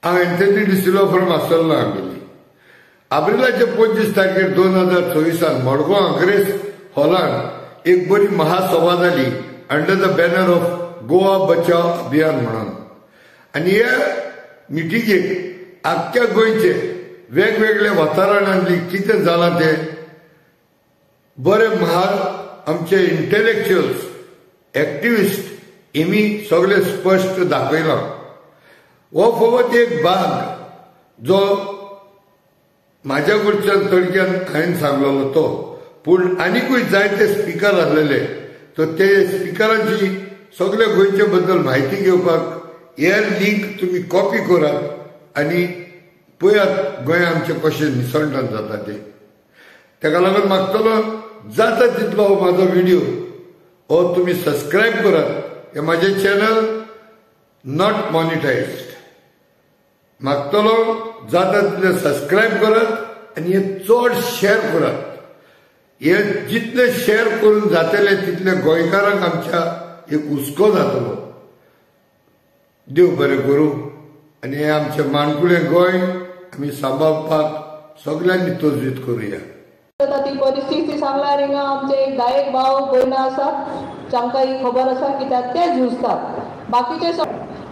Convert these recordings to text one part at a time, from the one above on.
हांव Anthony de Silva from आसोल्ला आमिल्ली. एप्रिलाचे 25 तारखेर 2024 मडगांव अंग्रेज हॉलांत एक बरी महासभा जाली under the banner of Goa बचाव अभियान म्हणून. आनी ह्या मिटिंगेक आख्ख्या गोंयचे वेगवेगळ्या वातावरणांतली कितें जालां ते बरे आमचे इंटेलेक्च्युअल्स एक्टिविस्ट हेमी सगळे स्पश्ट दाखयलां. हो फकत एक भाग जो म्हाज्या कडच्यान थोडक्यान हांवें सांगलेलो तो, पूण आनीकूय जायते स्पिकर आसलेले. तो ते स्पिकरांची सगळे गोंयचे बद्दल म्हायती घेवपाक हे लिंक तुम्ही कॉपी करात आनी पळयात गोंय आमचे कशें निसंटान जाता ते. ताका लागून मागतलो जाता तितलो हो म्हाजो व्हिडिओ हो तुम्ही सबस्क्रायब करात. हे म्हाजें चॅनल नॉट मॉनिटायज्ड. मागतलो जाता तितले सबस्क्रायब करात आनी हे चड शेअर करात. हे जितले शेअर करून जातले तितले गोंयकारांक आमच्या एक हुस्को जातलो. देव बरें करूं. आनी हे आमचे माणकुलें गोंय आमी सांबाळपाक सगळ्यांनी तोजवीज करुया. ती परिस्थिती सांगल्यार हिंगा आमचे एक 10 भाव भयणां आसात जांकां ही खबर आसा कित्याक ते झुजतात. बाकीचे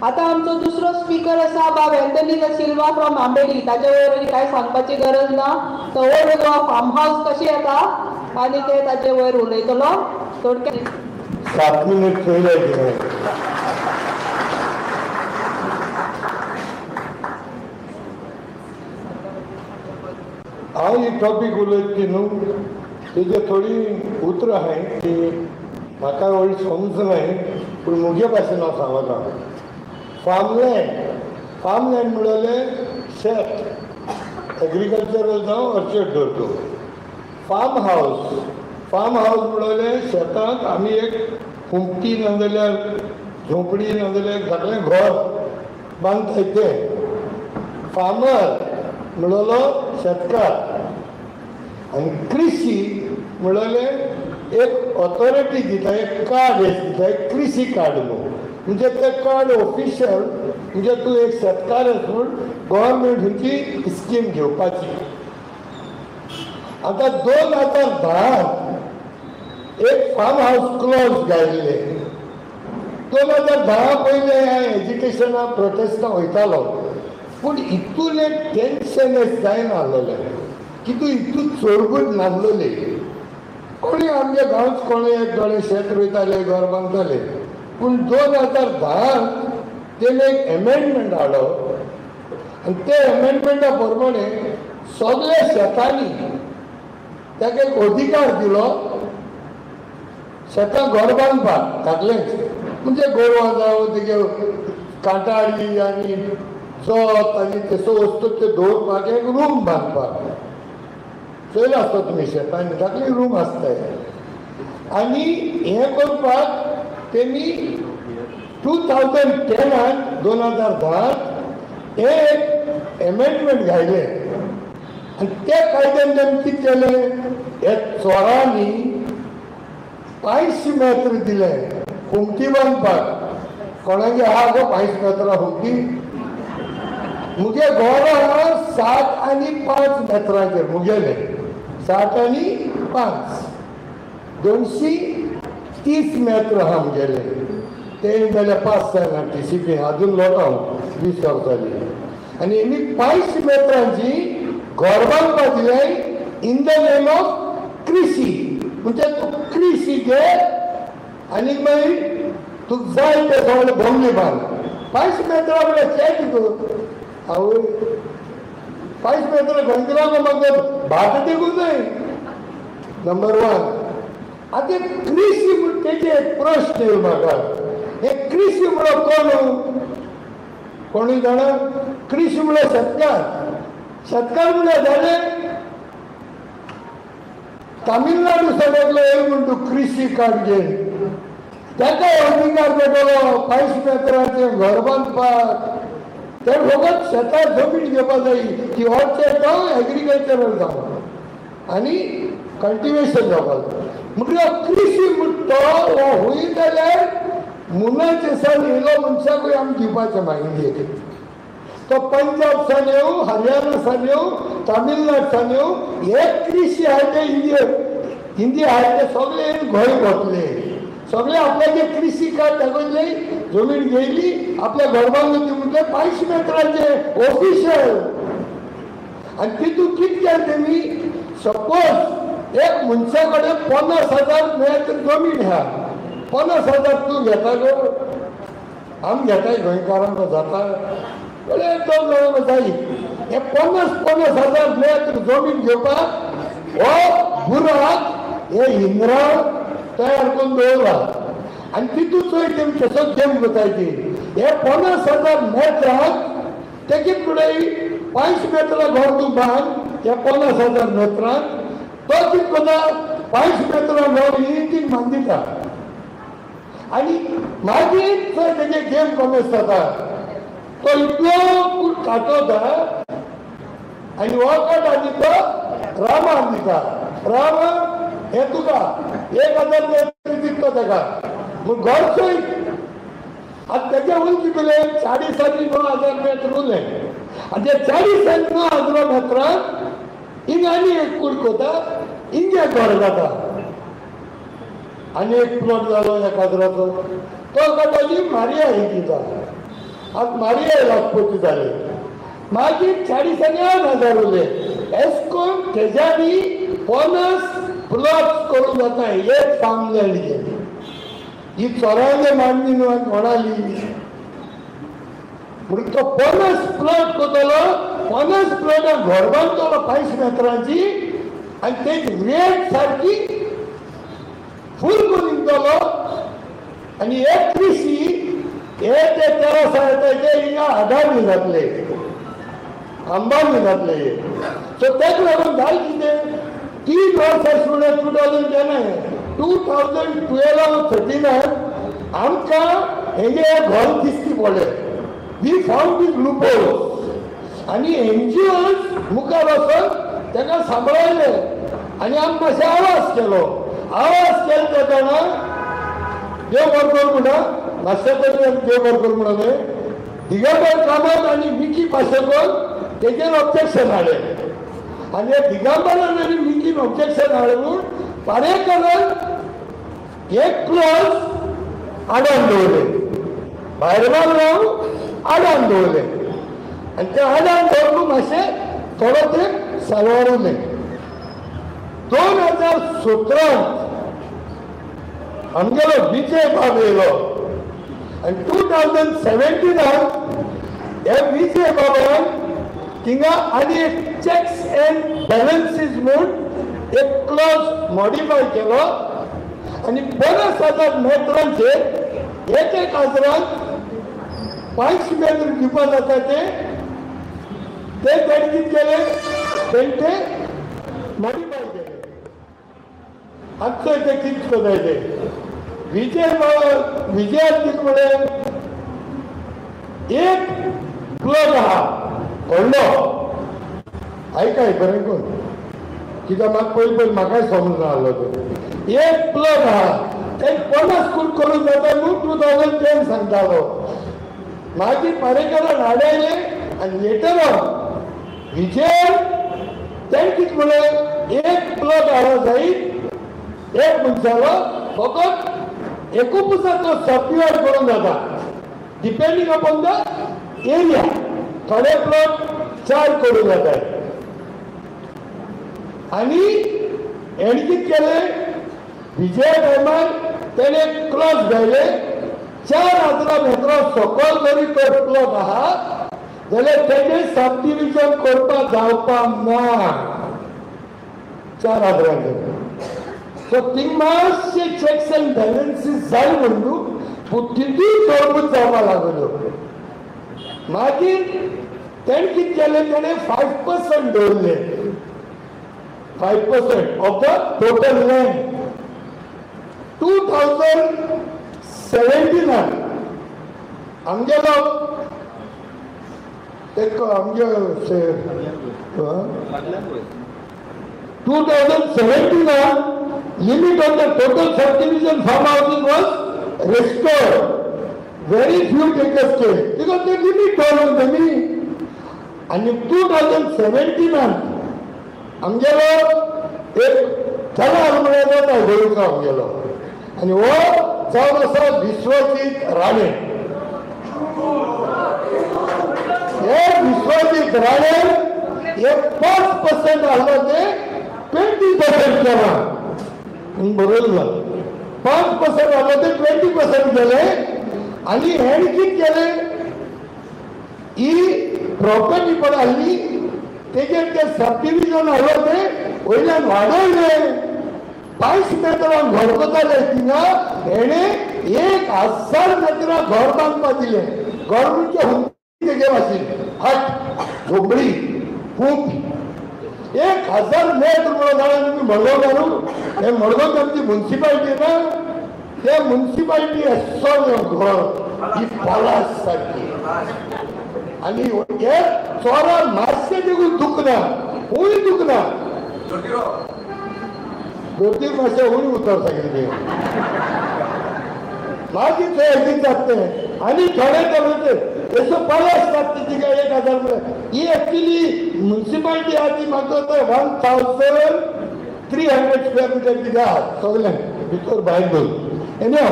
आता आमचो दुसरो स्पीकर आसा बाब एंथनी डिसिल्वा फ्रॉम आंबेली. ताचे वयर काय सांगपाची गरज ना. तो व्हड फार्म हाऊस कशी येता आनी ते ताचे वयर उलयतलो. थोडक्यात 7 मिनिट थंय हांव एक टॉपिक उलयतली न्हू, तेजे थोडी उतरां आहाय ती म्हाका व्हडली समज नाय, पूण मुगे भाशेन हांव सांगता. फार्मलँड म्हणल्यार शेत, एग्रीकल्चरल जावं ऑर्चर्ड धरतो. फार्म हावस म्हणल्यार शेतांत आमी एक हुमटी नाजाल्यार झोपडी नाजाल्यार घातलें घर बांदताय तें. फार्मर म्हणलो शेतकार आनी कृषी म्हणल्यार एक ऑथॉरिटी दिता, एक कार्ड दिता, एक कृषी कार्ड म्हणून. म्हणजे ते कार्ड ऑफिशियल, म्हणजे तूं एक शेतकार आसून गव्हर्मेंटाची स्कीम घेवपाची. आता 2010 एक फार्म हाऊस क्लॉज घायल्ले. 2010 पयले हांव एज्युकेशना प्रोटेस्टा वयतालो, पूण हितून एक टेन्शन जायना आसलेलें, कितू हितून चोरगूट नासलोली. कोणी आमच्या गांवच कोणी एक थोडे शेत रोयताले, घर बांदताले. पूण 2010 तेणे एक एमेंडमेंट हाडलो आनी ते एमेंडमेंटा प्रमाणे सगळ्या शेतांनी ताका एक अधिकार दिलो शेतां घर बांदपाक घातलेंच. म्हणजे गोरवां जावं तेगे कांटाळी आनी जोत आनी तेसो वस्तू ते दवरपाक एक रूम बांदपाक. चोयला आसता तुमी शेतांनी ताकले रूम आसताय. आनी हें करपाक तेमी 2010 हे एक एमेंडमेंट घायले. आनी त्या कायद्यान तेमी कितें केलें, हे चोरांनी 5 मेत्र दिले हुमटी बांदपाक. कोणागे आहा गो 5 मेत्रां हुमटी? मुगे घर आहा 7 आनी 5 मेत्रांचेर मुगेले 7 आनी 5 230 मेत्र आहा मुगेले. ते जाल्यार 5 जाणां TCP अजून लोटां 20 वर्सांनी. आनी हेमी 5 मेत्रांची घर बांदपाक दिलें इन द नेम ऑफ कृषी. म्हणजे तूं कृषी घे आनी मागीर तुका जाय ते सगळे भोंवडी बांद. 5 मेत्रां म्हळ्यार चॅक कर. आवय 5 मेत्रां खंयच्या म्हाका भात देखून जाय. नंबर 1. आतां कृषी म्हण तेजे एक प्रश्न येयलो म्हाका. हे कृषी म्हणून कोणूय जाणा? कृषी म्हळ्यार शेतकार म्हळ्यार जाले तामिळनाडू सगळ्यातलो एक म्हणटा कृषी कार्ड घेवन ताका अधिकार मेळटलो 5 मेत्रांचें घर बांदपाक. ते फकत शेतार जमीन घेवपाक जाय, ती ऑर्चर्ड जावं एग्रीकल्चरल जावं आनी कल्टिवेशन जावपाक. म्हटल्यार कृषी म्हणटा हो हुंय जाल्यार मुनाचे सण येयलो मनशाकूय आमी दिवपाचें मागिंदी. तो पंजाब सान येऊ, हरियाणा सान येऊ, तामिळनाड सान येऊ, एक कृषी आहे ते हिंदी आहे ते सगळे घोय घातले. सगळे आपल्या जे कृषी कार्ड दाखवले, जमीन गेली आपल्या घरबांधून म्हणजे 5 मेत्रांचे ऑफिशियल. आणि तिथून किती केलं मी, सपोज एक मनशाकडे 50,000 मेत्र जमीन ह्या, 50,000 तू घेता गो, आम घेताय गोंयकारांना जाता दोन जण जाई. हे 50,000 मेत्र जमीन घेवपाक हो बुराक हे हिंद्राळ तयार करून दवरला. आणि तिथून चोय कसो गेम बतायची. हे 50,000 मेत्राक तेची फुडें 5 मेत्रां घर तूं बांद, या 50,000 मेत्रांक तो कितें करता, 5 मेत्रां घर ही ती बांदिता. आणि मागीर थंय तेजे गेम कमेस जाता. तो इतलो काटोता आणि हो काटा दिता रामाक दिता. राम हे तुका 1,000 मेत्र दिता तेका, मग घर चोय. आता तेच्या उंची पयले 40 आनी 9,000 मेत्र उरले. आणि ते 40 आनी 9,000 मेत्रांक हिंग आनी एक कूड कोता, हिंगे घर जाता. आणि एक प्लॉट जालो 1,000चो. तो काटोली मारिया ही दिता. आज मारिया लागपोती जाले. मागीर 40 आनी 8,000 उरले. एस कोन तेज्यानी 50 प्लॉट करून जाता एक फार्मलँड गेली. ही चोरायले मांडणी न्हू कोणाली. म्हणून तो 50 प्लॉट करतलो, 50 प्लॉटाक घर बांदतलो 5 मेत्रांची. आणि तेची रेट सारकी फूल करून दितलो. आणि एक कृषी हे ते 13 येता हिंगा आधार जातले, अंबानी जातले. सो तेका लागून जाय कितें, 3 वर्सां फुडें 2010 2012-13 आमकां हेजे घर दिसती पडले. We found this loopholes. आनी NGOs मुखार वचून तेका सांबाळले. आनी आमकां मातशें आवाज केलो. आवाज केलो तेन्ना देव बरोबर म्हणा, मातशें तरी देव बरोबर म्हणले. दिगंबर कामत आनी मिकी पाशेकर तेजेर ऑब्जेक्शन हाडले. आनी हे दिगंबरान आनी मिकीन ऑब्जेक्शन हाडले म्हणून पारेकरान एक क्लॉज आडान दवरले, भायर मारलो आडान दवरले. आनी ते आडान दवरून मातशें थोडो तेंप सांवारले. 2017 आमगेलो विजय बाब येयलो. आनी 2017 हे विजय बाबान थिंगा आनी एक चेक्स एंड बॅलन्सीस म्हणून एक क्लॉज मॉडिफाय केलो. आनी 50,000 मेत्रांचेर 1,000 5 मेत्र दिवपा जाता ते तेणी कितें केलें, ते मॉडिफाय केले. आजचो ते कितें कोताय ते विजयान कितें म्हळें, एक क्लॉज आहा व्हडलो. आयकाय बरें कोण, कित्याक म्हाका पयलीं म्हाकाय समजना आहलो तो. एक प्लॉट आहा ते 50 फूट करून जाता म्हणून 2010 सांगतालो. मागीर पारेकरान हाडले आनी लेटर ऑन विजय तें कितें म्हणलें, एक प्लॉट आहा जायत एक मनशालो फकत एकूच पुस्तकाचो सबडिवायड करून जाता डिपेंडिंग अपॉन द एरिया. थोडे प्लॉट 4 करून जातात. आनी हेणे कितें केलें, विजय टायमार तेणे क्लॉज घायले 4,000 मेत्रां सकयल जरी तो प्लॉट आहा जाल्यार तेजे सब डिविजन करपाक जावपाक ना 4,000. सो थिंग मातशे चेक्स एंड बॅलन्सीस जाय म्हणून तितूय तोडमूट जावपाक लागलो. मागीर तेणे कितें केलें, तेणे 5% दवरले. 5% ऑफ द टोटल लँड. 2017 आमगेलो एक आमगे 2017 limit of the total subdivision farm housing was restored. Very few takers came because they limit all on the money. आणि 2017 आमगेलो एक चला आलमड्याचो गोंयकार आमगेलो आणि हो जावन आसा विश्वजीत राणे. हे विश्वजीत राणे हे 5% आहलो ते 20% केला. बदललं 5% आहलो ते 20% केले आणि हेण कितें केलें ही प्रॉपर्टी पण आली तेजेर ते सब डिव्हिजन आहलो ते वयल्यान वाडयले 5 मेत्रां घर करताले थिंगा हेणे 1000 मेत्रां घर बांदपाक दिले. गव्हर्नमेंटचे हुंदीर तेजे आशिल्ले हट झोपडी खूब 1000 मेत्र म्हणून जाणां तुमी मडगांव घालूं. हे मडगांव आमची म्युन्सिपालिटी ना ते म्युन्सिपालिटी असो घर ही पलास सारकी आणि हे चोरां मातशें देखून दुखना खूंय दुखना. दोतोर मातशें उणी उतर सांगितलें मागीर थंय हेजी जातलें आनी थोडे तर एसो पलास जाता तिका 1000 म्हळ्यार ही एक्चुली म्युन्सिपालिटी आहा ती म्हाका 1300 स्क्वेअर मिटर कितें आहा सगळ्यांक भितर भायर धरून एनी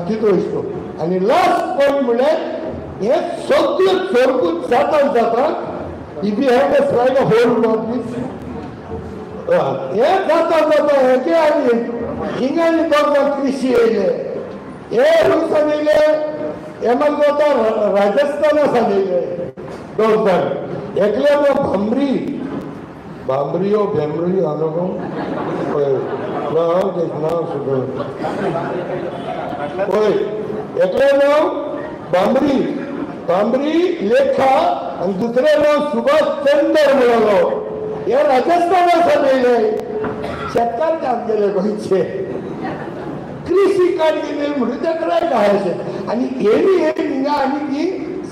तितू इसतो. आनी लास्ट पॉयंट म्हळ्यार हे सगळें चोरपूत जाता if you have to strike a whole office हे जाता हेचे आनी हिंगा आनी दोन कृषी येयले हे रुसान येयले हे मागीर जाता राजस्थाना सान येयले 2 जाण एकले भांबरी भेंबरी हांगा पळय नांव सुद्दां पळय एकले नांव भांबरी लेखा आणि दुसरे नाव सुभाष चंद्र मिळालो. हे राजस्थानात येयले शेतकार आमगेले गोंयचे कृषी कार्ड गेले म्हणून ते रायट आहा अशें आनी हेणी हिंगा आनी ती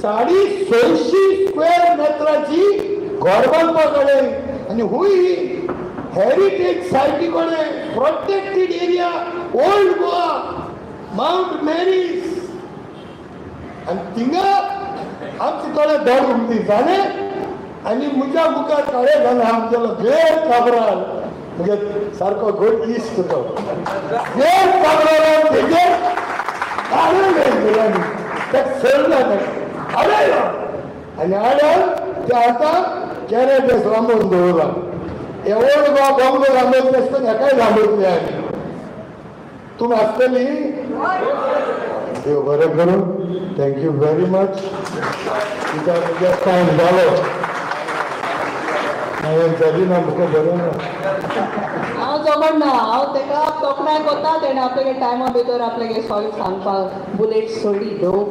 650 स्क्वेअर मेत्राची घर बांदपाक कळे आनी हूय हेरिटेज सायटी कडेन protected area Old Goa Mount Mary's आणि थिंगा आमचे थोडे दर उमदी जाले आणि म्हज्या मुखार काळे घालून आमगेलो देव काबराल म्हणजे सारको गोड इश्ट तो देव काबराल तेजेर आडयले ते सोडला आडयलो आनी आडल ते आतां कॅरेट लांबून दवरला. एवढ गोवा बॉम्बे लांबत नासतना हेकाय लांबयतले आमी तुमी आसतली. देव बरें करूं. Thank you very much. तुमच्या टायम जालो हांवें जाली ना म्हाका बरें ना हांव जमना हांव तेका तोखणाय कोत्ता तेणें आपल्यागे टायमा भितर आपल्यागे सॉरी सांगपाक बुलेट सोडी दोग